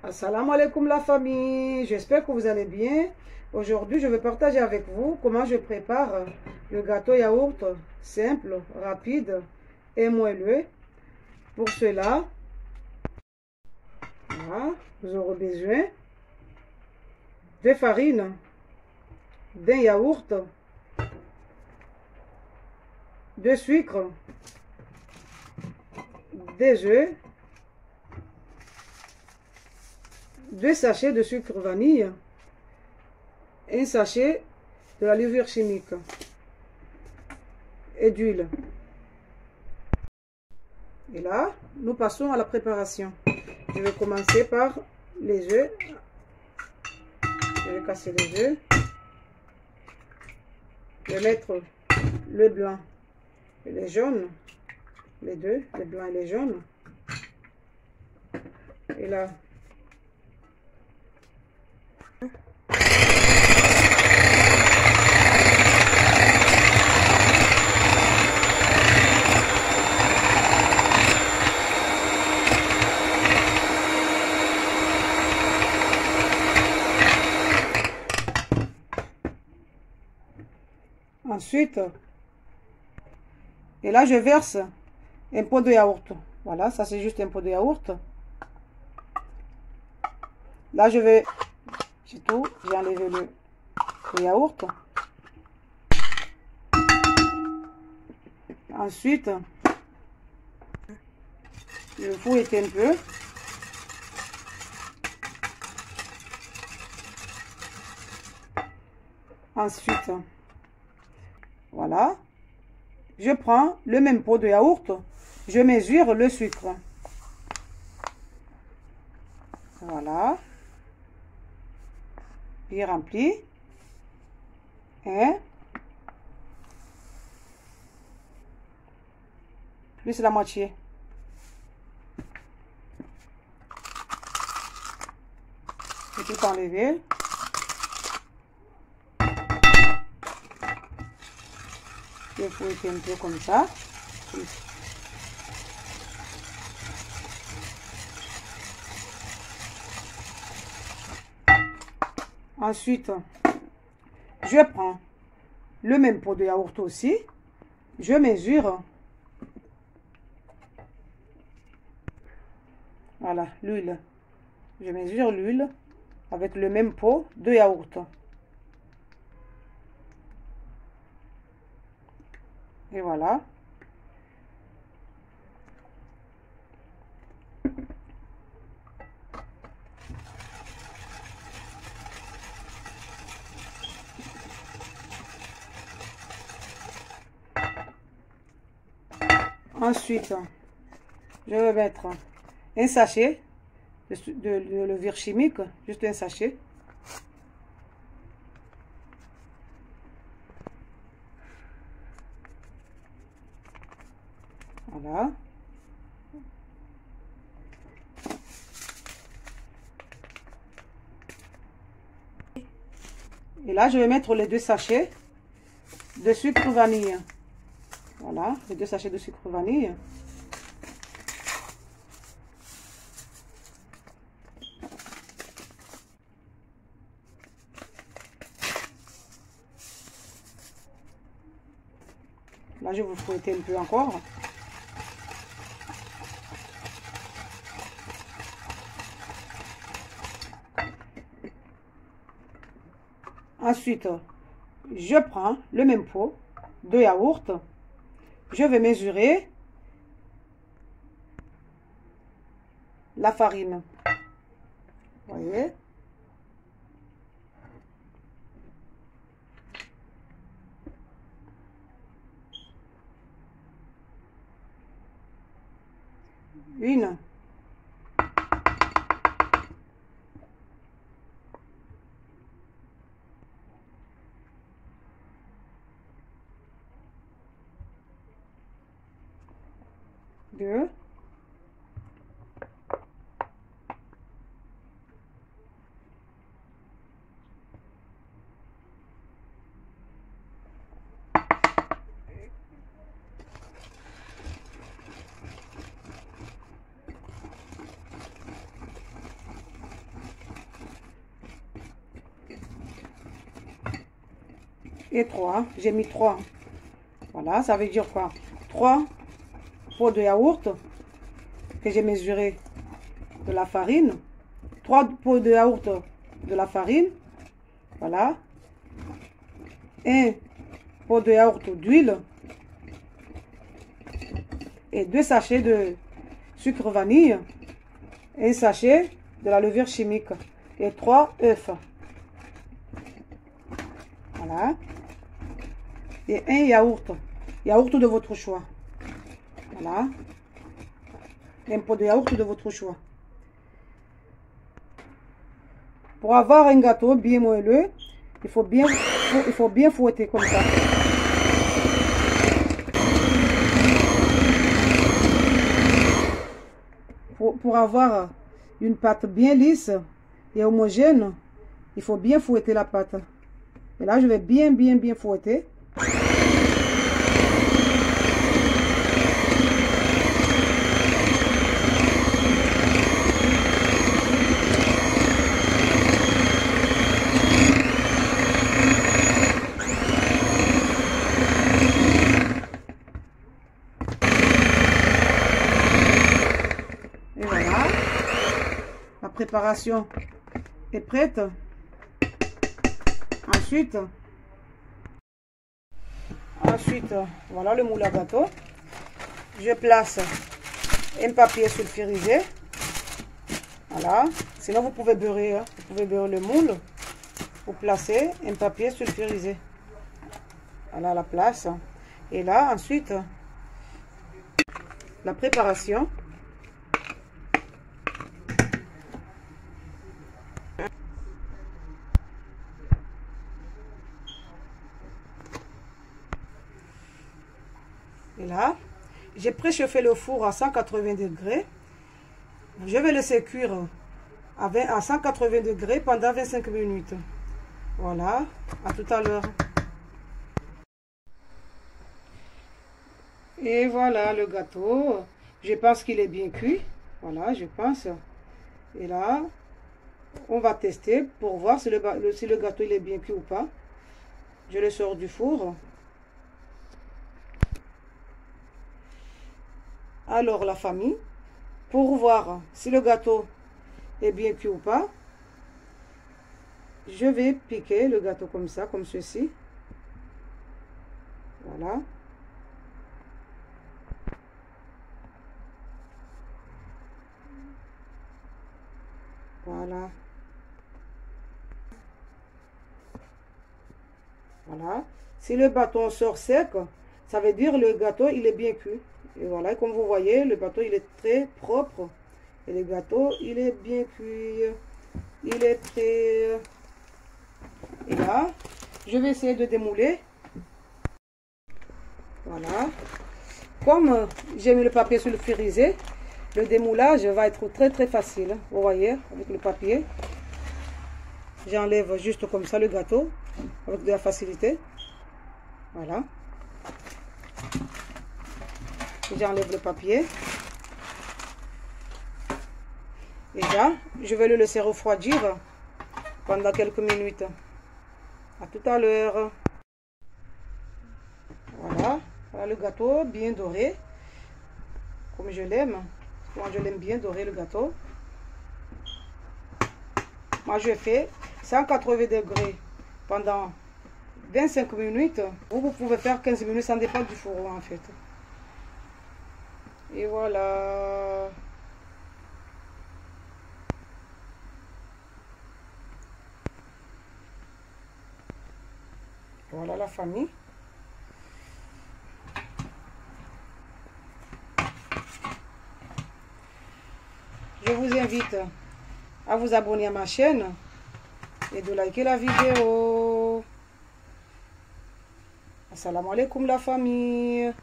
Assalamu alaikum la famille, j'espère que vous allez bien. Aujourd'hui, je vais partager avec vous comment je prépare le gâteau yaourt simple, rapide et moelleux. Pour cela, voilà, vous aurez besoin de farine, d'un yaourt, de sucre, des œufs, 2 sachets de sucre vanille, un sachet de la levure chimique et d'huile. Et là, nous passons à la préparation. Je vais commencer par les œufs. Je vais casser les œufs. Je vais mettre le blanc et les jaunes, les deux, les blancs et les jaunes. Et là, ensuite, et là je verse un pot de yaourt. Voilà, ça c'est juste un pot de yaourt. Là je vais, c'est tout, j'ai enlevé le yaourt. Ensuite, je fouette un peu. Ensuite, voilà, je prends le même pot de yaourt, je mesure le sucre. Voilà, puis rempli. Plus la moitié. Et tout enlever. Je fouette un peu comme ça. Ensuite, je prends le même pot de yaourt aussi. Je mesure. Voilà, l'huile. Je mesure l'huile avec le même pot de yaourt. Et voilà. Ensuite, je vais mettre un sachet de levure chimique, juste un sachet. Voilà. Et là, je vais mettre les 2 sachets de sucre vanille. Voilà, les 2 sachets de sucre vanille. Là, je vais vous fouetter un peu encore. Ensuite, je prends le même pot de yaourt. Je vais mesurer la farine. Vous voyez? Une. Deux. et 3. J'ai mis 3. Voilà, ça veut dire quoi? 3 pots de yaourt que j'ai mesuré de la farine. 3 pots de yaourt de la farine. Voilà. 1 pot de yaourt d'huile. Et 2 sachets de sucre vanille. 1 sachet de la levure chimique. Et 3 œufs. Voilà. Et 1 yaourt. Yaourt de votre choix. Voilà. 1 pot de yaourt de votre choix. Pour avoir un gâteau bien moelleux, il faut bien fouetter comme ça. Pour avoir une pâte bien lisse et homogène, il faut bien fouetter la pâte. Et là, je vais bien fouetter. Et voilà, la préparation est prête. Ensuite, voilà le moule à gâteau. Je place un papier sulfurisé. Voilà. Sinon, vous pouvez beurrer. Hein. Vous pouvez beurrer le moule. Vous placez un papier sulfurisé. Voilà la place. Et là, ensuite, la préparation. Et là, j'ai préchauffé le four à 180 degrés. Je vais laisser cuire à 180 degrés pendant 25 minutes. Voilà, à tout à l'heure. Et voilà le gâteau. Je pense qu'il est bien cuit. Voilà, je pense. Et là, on va tester pour voir si le gâteau il est bien cuit ou pas. Je le sors du four. Alors la famille, pour voir si le gâteau est bien cuit ou pas, je vais piquer le gâteau comme ça, comme ceci. Voilà. Voilà. Voilà. Si le bâton sort sec, ça veut dire le gâteau il est bien cuit. Et voilà, comme vous voyez, le gâteau il est très propre. Et le gâteau il est bien cuit. Il est prêt. Et là, je vais essayer de démouler. Voilà. Comme j'ai mis le papier sulfurisé, le démoulage va être très facile. Vous voyez, avec le papier. J'enlève juste comme ça le gâteau, avec de la facilité. Voilà. J'enlève le papier. Et là, je vais le laisser refroidir pendant quelques minutes. À tout à l'heure. Voilà. Voilà le gâteau bien doré. Comme je l'aime. Moi, je l'aime bien doré le gâteau. Moi, je fais 180 degrés pendant 25 minutes. Ou vous pouvez faire 15 minutes, ça dépend du four en fait. Et voilà. Voilà la famille. Je vous invite à vous abonner à ma chaîne et de liker la vidéo. Assalamu alaikum la famille.